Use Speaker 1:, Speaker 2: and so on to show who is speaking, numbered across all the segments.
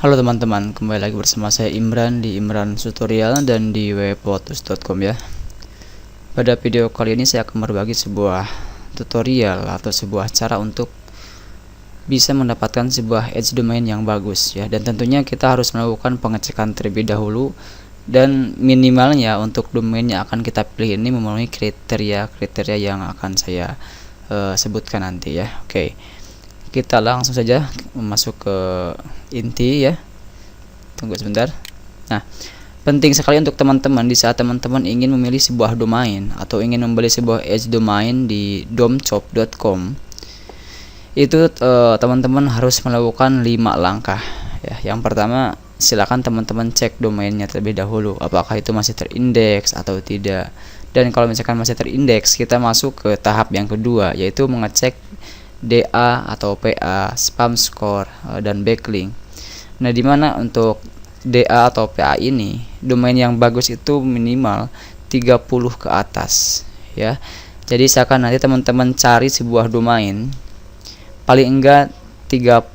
Speaker 1: Halo teman-teman, kembali lagi bersama saya Imran di Imran Tutorial dan di weblotus.com ya. Pada video kali ini saya akan berbagi sebuah tutorial atau sebuah cara untuk bisa mendapatkan sebuah edge domain yang bagus ya. Dan tentunya kita harus melakukan pengecekan terlebih dahulu, dan minimalnya untuk domain yang akan kita pilih ini memenuhi kriteria yang akan saya sebutkan nanti ya. Oke. Kita langsung saja masuk ke inti ya. Tunggu sebentar. Nah, penting sekali untuk teman-teman di saat teman-teman ingin memilih sebuah domain atau ingin membeli sebuah edge domain di domshop.com, itu teman-teman harus melakukan 5 langkah ya. Yang pertama, silakan teman-teman cek domainnya terlebih dahulu apakah itu masih terindeks atau tidak. Dan kalau misalkan masih terindeks, kita masuk ke tahap yang kedua, yaitu mengecek DA atau PA, spam score, dan backlink. Nah, dimana untuk DA atau PA ini, domain yang bagus itu minimal 30 ke atas ya. Jadi seakan nanti teman-teman cari sebuah domain paling enggak 30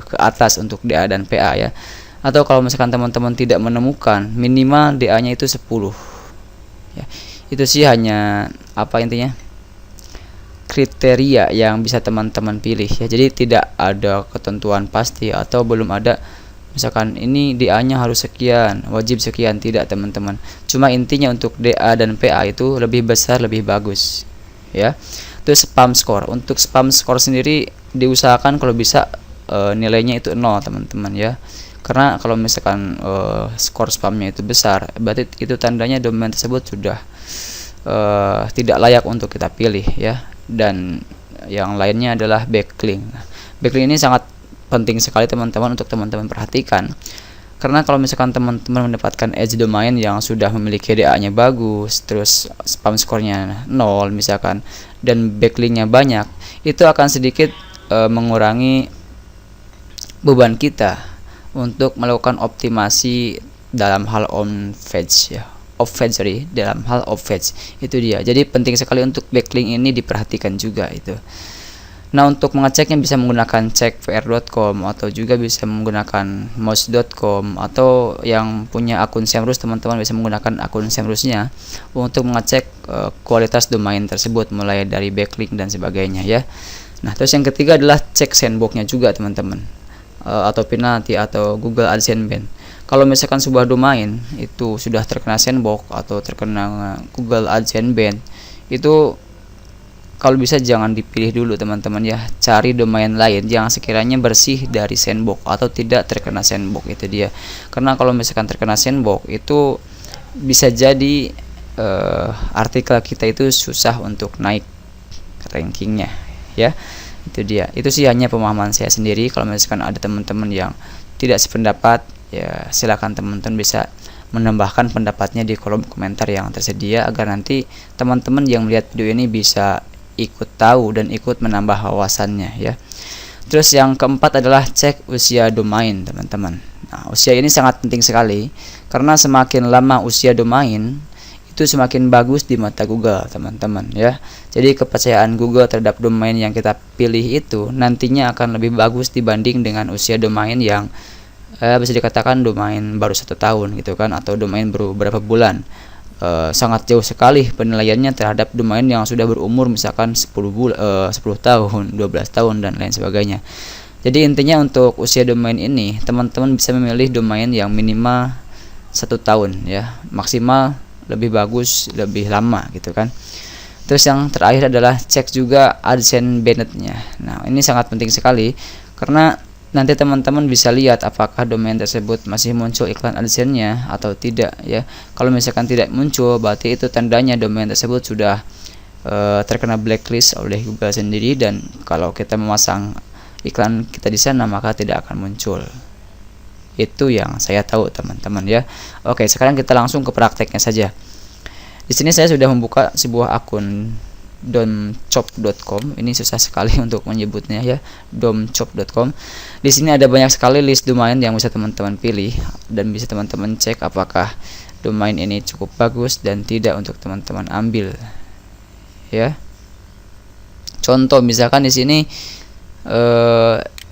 Speaker 1: ke atas untuk DA dan PA ya. Atau kalau misalkan teman-teman tidak menemukan, minimal DA-nya itu 10 ya. Itu sih hanya intinya kriteria yang bisa teman-teman pilih ya. Jadi tidak ada ketentuan pasti atau belum ada misalkan ini DA-nya harus sekian, wajib sekian, tidak teman-teman. Cuma intinya untuk DA dan PA itu lebih besar lebih bagus ya. Terus spam score. Untuk spam score sendiri diusahakan kalau bisa nilainya itu 0 teman-teman ya. Karena kalau misalkan skor spamnya itu besar, berarti itu tandanya domain tersebut sudah tidak layak untuk kita pilih ya. Dan yang lainnya adalah backlink. Backlink ini sangat penting sekali teman-teman untuk teman-teman perhatikan, karena kalau misalkan teman-teman mendapatkan edge domain yang sudah memiliki DA-nya bagus, terus spam score-nya 0 misalkan, dan backlink-nya banyak, itu akan sedikit mengurangi beban kita untuk melakukan optimasi dalam hal on page ya. Dalam hal off page itu dia. Jadi penting sekali untuk backlink ini diperhatikan juga itu. Nah, untuk mengeceknya bisa menggunakan cekvr.com atau juga bisa menggunakan mouse.com, atau yang punya akun Semrush teman-teman bisa menggunakan akun Semrushnya untuk mengecek kualitas domain tersebut mulai dari backlink dan sebagainya ya. Nah, terus yang ketiga adalah cek sandbox-nya juga teman-teman, atau penalty atau Google AdSense ban. Kalau misalkan sebuah domain itu sudah terkena sandbox atau terkena Google AdSense ban, itu kalau bisa jangan dipilih dulu teman-teman ya. Cari domain lain yang sekiranya bersih dari sandbox atau tidak terkena sandbox, itu dia. Karena kalau misalkan terkena sandbox itu bisa jadi artikel kita itu susah untuk naik rankingnya ya. Itu dia. Itu sih hanya pemahaman saya sendiri. Kalau misalkan ada teman-teman yang tidak sependapat, ya silakan teman-teman bisa menambahkan pendapatnya di kolom komentar yang tersedia, agar nanti teman-teman yang melihat video ini bisa ikut tahu dan ikut menambah wawasannya ya. Terus yang keempat adalah cek usia domain teman-teman. Nah, usia ini sangat penting sekali, karena semakin lama usia domain itu semakin bagus di mata Google teman-teman ya. Jadi kepercayaan Google terhadap domain yang kita pilih itu nantinya akan lebih bagus dibanding dengan usia domain yang bisa dikatakan domain baru 1 tahun gitu kan, atau domain baru beberapa bulan. Sangat jauh sekali penilaiannya terhadap domain yang sudah berumur misalkan 10 tahun, 12 tahun dan lain sebagainya. Jadi intinya untuk usia domain ini teman-teman bisa memilih domain yang minimal 1 tahun ya, maksimal lebih bagus lebih lama gitu kan. Terus yang terakhir adalah cek juga AdSense banned-nya. Nah, ini sangat penting sekali, karena nanti teman-teman bisa lihat apakah domain tersebut masih muncul iklan AdSense-nya atau tidak ya. Kalau misalkan tidak muncul, berarti itu tandanya domain tersebut sudah terkena blacklist oleh Google sendiri, dan kalau kita memasang iklan kita di sana maka tidak akan muncul. Itu yang saya tahu teman-teman ya. Oke, sekarang kita langsung ke prakteknya saja. Di sini saya sudah membuka sebuah akun domshop.com. Ini susah sekali untuk menyebutnya ya, domshop.com. Di sini ada banyak sekali list domain yang bisa teman-teman pilih, dan bisa teman-teman cek apakah domain ini cukup bagus dan tidak untuk teman-teman ambil ya. Contoh misalkan di sini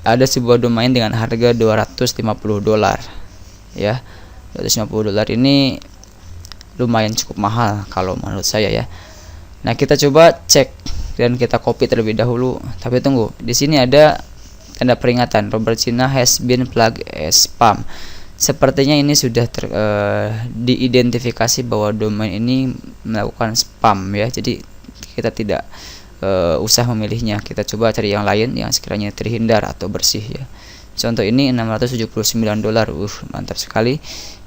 Speaker 1: ada sebuah domain dengan harga $250 ya. $250 ini lumayan cukup mahal kalau menurut saya ya. Nah, kita coba cek dan kita copy terlebih dahulu. Tapi tunggu, di sini ada tanda peringatan Robert Cina has been flagged as spam. Sepertinya ini sudah diidentifikasi bahwa domain ini melakukan spam ya. Jadi kita tidak usah memilihnya. Kita coba cari yang lain yang sekiranya terhindar atau bersih ya. Contoh ini $679. Mantap sekali.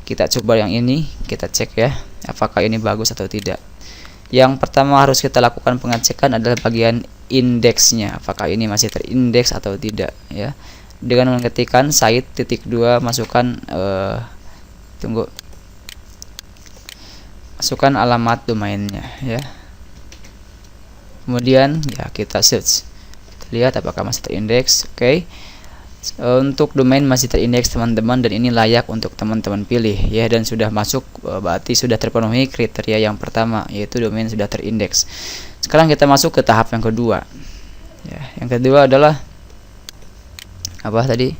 Speaker 1: Kita coba yang ini, kita cek ya, apakah ini bagus atau tidak. Yang pertama harus kita lakukan pengecekan adalah bagian indeksnya, apakah ini masih terindeks atau tidak ya. Dengan mengetikkan site.2 masukkan masukkan alamat domainnya ya. Kemudian ya kita search, kita lihat apakah masih terindeks. Oke. Untuk domain masih terindeks teman-teman, dan ini layak untuk teman-teman pilih ya, dan sudah masuk, berarti sudah terpenuhi kriteria yang pertama, yaitu domain sudah terindeks. Sekarang kita masuk ke tahap yang kedua ya. Yang kedua adalah apa tadi?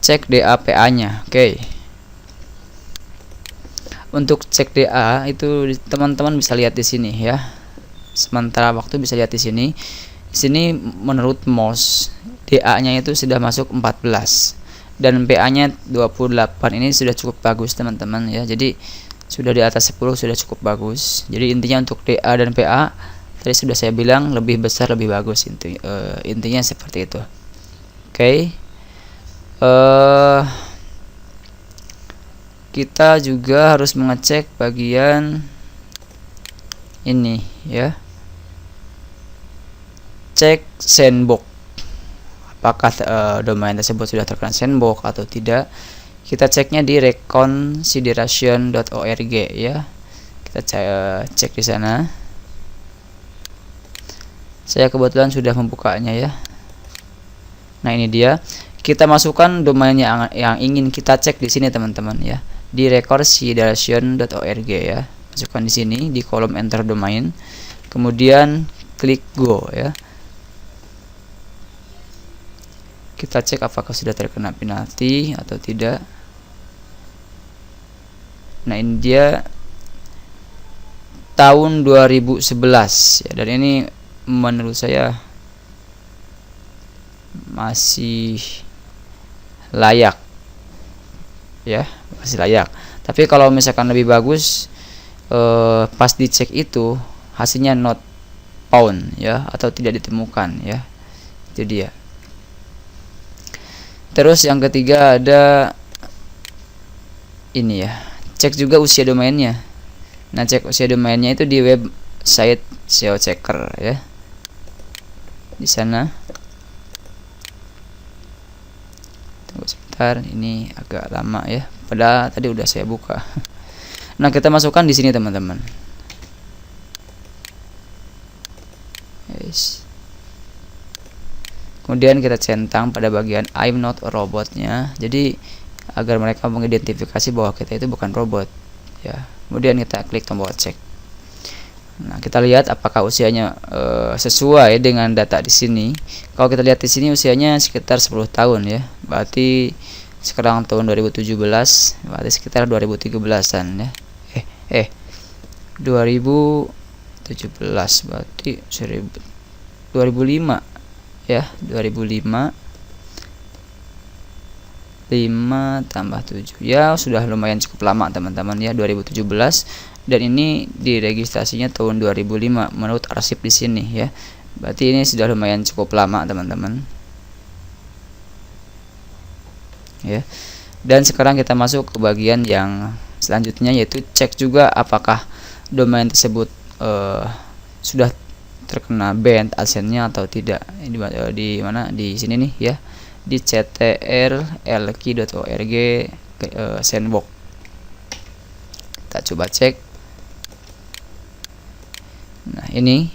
Speaker 1: Cek DAPA nya. Oke. Untuk cek DA itu teman-teman bisa lihat di sini ya. Sementara waktu bisa lihat di sini. Di sini menurut MOS DA-nya itu sudah masuk 14 dan PA-nya 28. Ini sudah cukup bagus teman-teman ya. Jadi sudah di atas 10, sudah cukup bagus. Jadi intinya untuk DA dan PA tadi sudah saya bilang lebih besar lebih bagus, intinya seperti itu. Oke. Kita juga harus mengecek bagian ini ya. Cek sandbox, apakah domain tersebut sudah terkena sandbox atau tidak. Kita ceknya di reconsideration.org ya. Kita cek di sana. Saya kebetulan sudah membukanya ya. Nah, ini dia. Kita masukkan domain yang ingin kita cek di sini teman-teman ya. Di reconsideration.org ya. Masukkan di sini di kolom enter domain. Kemudian klik go ya. Kita cek apakah sudah terkena penalti atau tidak. Nah, ini dia tahun 2011 ya, dan ini menurut saya masih layak ya, masih layak. Tapi kalau misalkan lebih bagus, pas dicek itu hasilnya not found ya, atau tidak ditemukan ya. Itu dia. Terus yang ketiga ada ini ya, cek juga usia domainnya. Nah, cek usia domainnya itu di website SEO Checker ya. Di sana. Tunggu sebentar, ini agak lama ya. Padahal tadi udah saya buka. Nah, kita masukkan di sini teman-teman. Yes. Kemudian kita centang pada bagian I'm not a robot-nya. Jadi agar mereka mengidentifikasi bahwa kita itu bukan robot ya. Kemudian kita klik tombol cek. Nah, kita lihat apakah usianya sesuai dengan data di sini. Kalau kita lihat di sini usianya sekitar 10 tahun ya. Berarti sekarang tahun 2017, berarti sekitar 2013-an ya. 2017 berarti 2005 ya, 2005 5 tambah 7 ya, sudah lumayan cukup lama teman-teman ya, 2017, dan ini diregistrasinya tahun 2005 menurut arsip di sini ya. Berarti ini sudah lumayan cukup lama teman-teman ya. Dan sekarang kita masuk ke bagian yang selanjutnya, yaitu cek juga apakah domain tersebut sudah terkena ban AdSense-nya atau tidak. Ini di mana? Di sini nih ya, di ctrlki.org sandbox. Kita coba cek. Nah, ini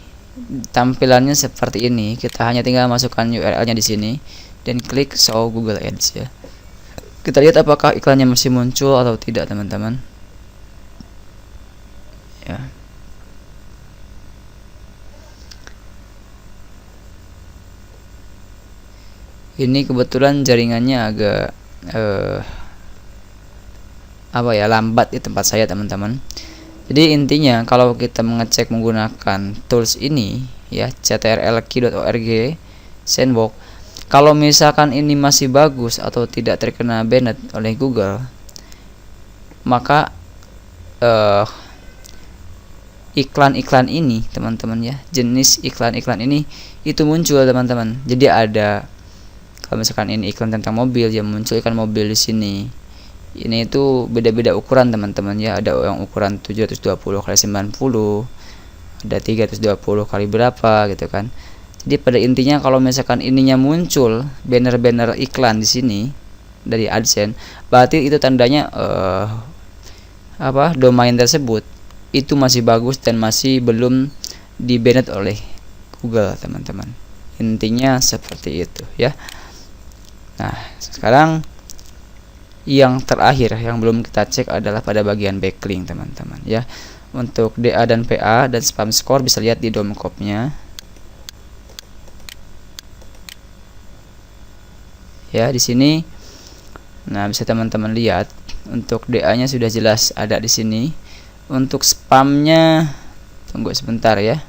Speaker 1: tampilannya seperti ini. Kita hanya tinggal masukkan URL-nya di sini dan klik show Google Ads ya. Kita lihat apakah iklannya masih muncul atau tidak teman-teman ya. Ini kebetulan jaringannya agak lambat di tempat saya teman-teman. Jadi intinya kalau kita mengecek menggunakan tools ini ya, ctrl-key.org sandbox, kalau misalkan ini masih bagus atau tidak terkena banned oleh Google, maka iklan-iklan ini teman-teman ya, jenis iklan-iklan ini itu muncul teman-teman. Jadi ada, kalau misalkan ini iklan tentang mobil, ya muncul iklan mobil di sini. Ini itu beda-beda ukuran teman-teman ya, ada yang ukuran 720x90, ada 320 kali berapa gitu kan. Jadi pada intinya kalau misalkan ininya muncul banner-banner iklan di sini dari AdSense, berarti itu tandanya domain tersebut itu masih bagus dan masih belum di banned oleh Google teman-teman. Intinya seperti itu ya. Nah sekarang yang terakhir yang belum kita cek adalah pada bagian backlink teman-teman ya. Untuk DA dan PA dan spam score bisa lihat di domcop-nya ya, di sini. Nah bisa teman-teman lihat untuk DA-nya sudah jelas ada di sini. Untuk spamnya tunggu sebentar ya,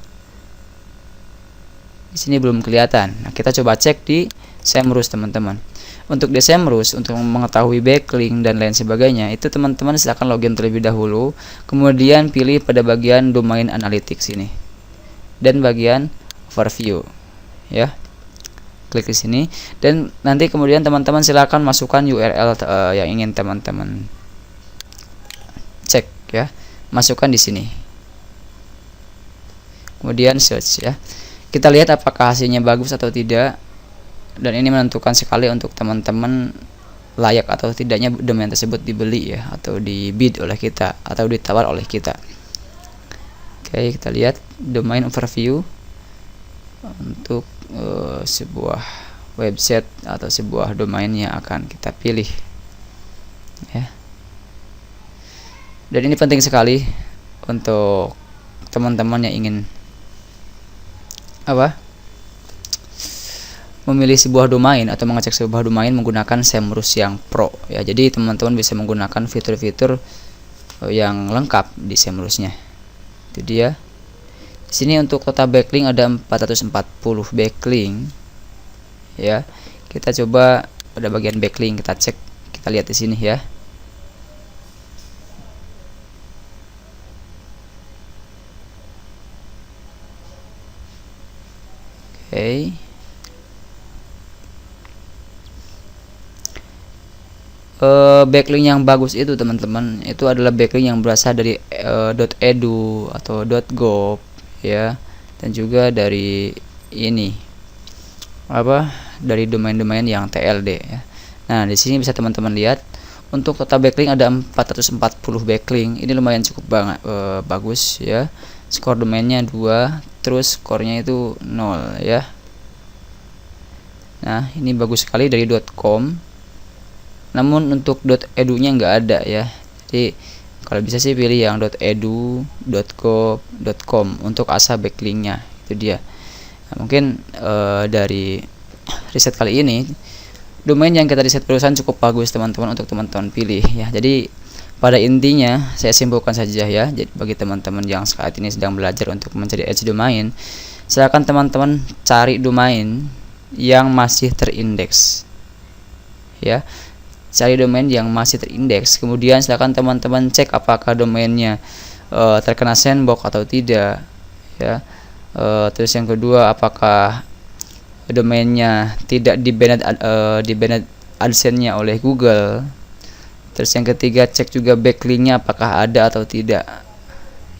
Speaker 1: di sini belum kelihatan. Nah kita coba cek di Semrush teman-teman. Untuk di Semrush, untuk mengetahui backlink dan lain sebagainya, itu teman-teman silahkan login terlebih dahulu, kemudian pilih pada bagian domain analytics ini dan bagian overview ya, klik di sini, dan nanti kemudian teman-teman silahkan masukkan URL yang ingin teman-teman cek ya, masukkan di sini, kemudian search ya. Kita lihat apakah hasilnya bagus atau tidak, dan ini menentukan sekali untuk teman-teman layak atau tidaknya domain tersebut dibeli ya, atau dibid oleh kita atau ditawar oleh kita. Oke, kita lihat domain overview untuk sebuah website atau sebuah domain yang akan kita pilih ya. Dan ini penting sekali untuk teman-teman yang ingin memilih sebuah domain atau mengecek sebuah domain menggunakan Semrush yang Pro ya. Jadi teman-teman bisa menggunakan fitur-fitur yang lengkap di Semrush-nya. Itu dia. Di sini untuk total backlink ada 440 backlink ya. Kita coba pada bagian backlink kita cek, kita lihat di sini ya. Oke. Backlink yang bagus itu teman-teman, itu adalah backlink yang berasal dari .edu atau .gov ya, dan juga dari ini dari domain-domain yang TLD ya. Nah di sini bisa teman-teman lihat untuk total backlink ada 440 backlink. Ini lumayan cukup banget bagus ya. Skor domainnya 2, terus skornya itu 0 ya. Nah ini bagus sekali dari .com, namun untuk .edu nya nggak ada ya. Jadi kalau bisa sih pilih yang .edu, .gov, .com untuk asa backlinknya. Itu dia. Nah, mungkin dari riset kali ini domain yang kita riset perusahaan cukup bagus teman-teman untuk teman-teman pilih ya. Jadi pada intinya saya simpulkan saja ya. Jadi bagi teman-teman yang saat ini sedang belajar untuk mencari edge domain, silakan teman-teman cari domain yang masih terindeks ya. Cari domain yang masih terindeks, kemudian silakan teman-teman cek apakah domainnya terkena sandbox atau tidak ya. Terus yang kedua, apakah domainnya tidak di banned AdSense-nya oleh Google. Terus yang ketiga, cek juga backlinknya apakah ada atau tidak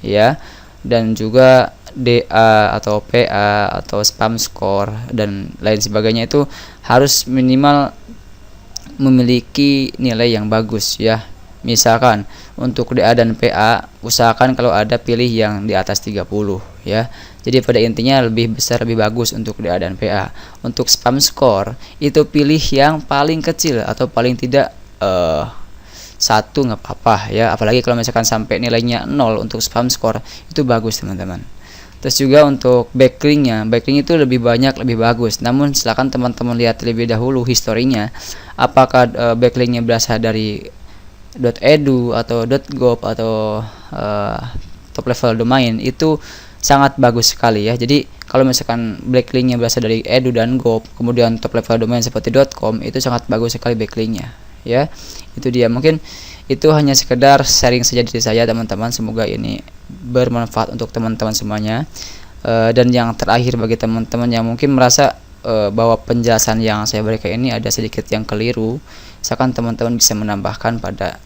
Speaker 1: ya, dan juga DA atau PA atau spam score dan lain sebagainya itu harus minimal memiliki nilai yang bagus ya. Misalkan untuk DA dan PA usahakan kalau ada pilih yang di atas 30 ya. Jadi pada intinya lebih besar lebih bagus untuk DA dan PA. Untuk spam score itu pilih yang paling kecil atau paling tidak 1 nggak apa-apa ya. Apalagi kalau misalkan sampai nilainya 0 untuk spam score itu bagus teman-teman. Terus juga untuk backlink itu lebih banyak, lebih bagus. Namun silakan teman-teman lihat terlebih dahulu historinya, apakah backlinknya berasal dari .edu atau .gov atau top level domain. Itu sangat bagus sekali ya. Jadi kalau misalkan backlinknya berasal dari edu dan gov, kemudian top level domain seperti .com, itu sangat bagus sekali backlinknya ya. Itu dia, mungkin itu hanya sekedar sharing saja dari saya teman-teman. Semoga ini bermanfaat untuk teman-teman semuanya. Dan yang terakhir, bagi teman-teman yang mungkin merasa bahwa penjelasan yang saya berikan ini ada sedikit yang keliru, misalkan teman-teman bisa menambahkan pada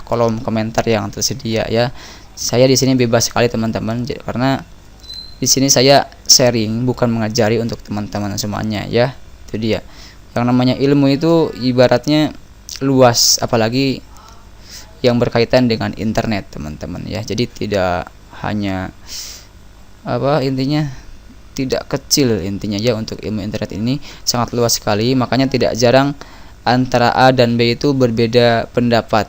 Speaker 1: kolom komentar yang tersedia ya. Saya di sini bebas sekali teman-teman, karena di sini saya sharing, bukan mengajari untuk teman-teman semuanya ya. Itu dia, yang namanya ilmu itu ibaratnya luas, apalagi yang berkaitan dengan internet teman-teman ya. Jadi tidak hanya intinya tidak kecil intinya ya. Untuk ilmu internet ini sangat luas sekali, makanya tidak jarang antara A dan B itu berbeda pendapat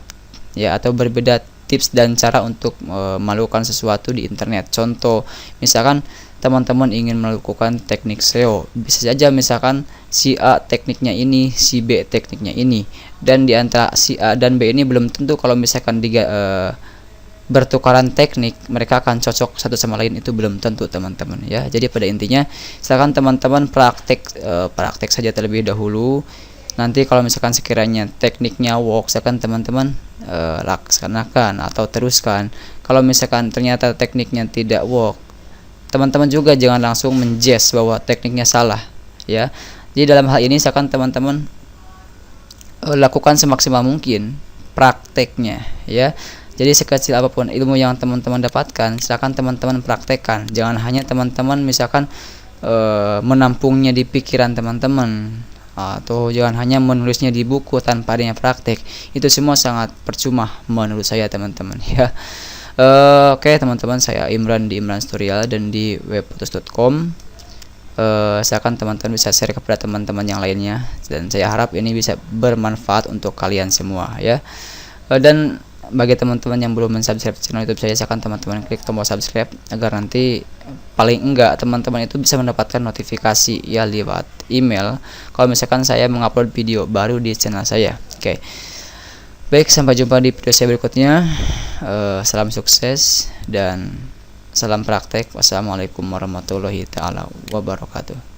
Speaker 1: ya, atau berbeda tips dan cara untuk melakukan sesuatu di internet. Contoh, misalkan teman-teman ingin melakukan teknik SEO, bisa saja misalkan si A tekniknya ini, si B tekniknya ini, dan di antara si A dan B ini belum tentu kalau misalkan bertukaran teknik mereka akan cocok satu sama lain, itu belum tentu teman-teman ya. Jadi pada intinya misalkan teman-teman praktek saja terlebih dahulu. Nanti kalau misalkan sekiranya tekniknya work, misalkan teman-teman laksanakan atau teruskan. Kalau misalkan ternyata tekniknya tidak work, teman-teman juga jangan langsung menjudge bahwa tekniknya salah ya. Jadi dalam hal ini misalkan teman-teman lakukan semaksimal mungkin prakteknya ya. Jadi sekecil apapun ilmu yang teman-teman dapatkan, silakan teman-teman praktekkan. Jangan hanya teman-teman misalkan menampungnya di pikiran teman-teman, atau jangan hanya menulisnya di buku tanpa adanya praktek. Itu semua sangat percuma menurut saya teman-teman ya. Oke teman-teman, saya Imran di Imran Tutorial dan di webputus.com. Silakan teman-teman bisa share kepada teman-teman yang lainnya, dan saya harap ini bisa bermanfaat untuk kalian semua ya. Dan bagi teman-teman yang belum mensubscribe channel YouTube saya, silakan teman-teman klik tombol subscribe agar nanti paling enggak teman-teman itu bisa mendapatkan notifikasi ya lewat email kalau misalkan saya mengupload video baru di channel saya. Oke. Baik, sampai jumpa di video saya berikutnya. Salam sukses dan salam praktek. Wassalamualaikum warahmatullahi taala wabarakatuh.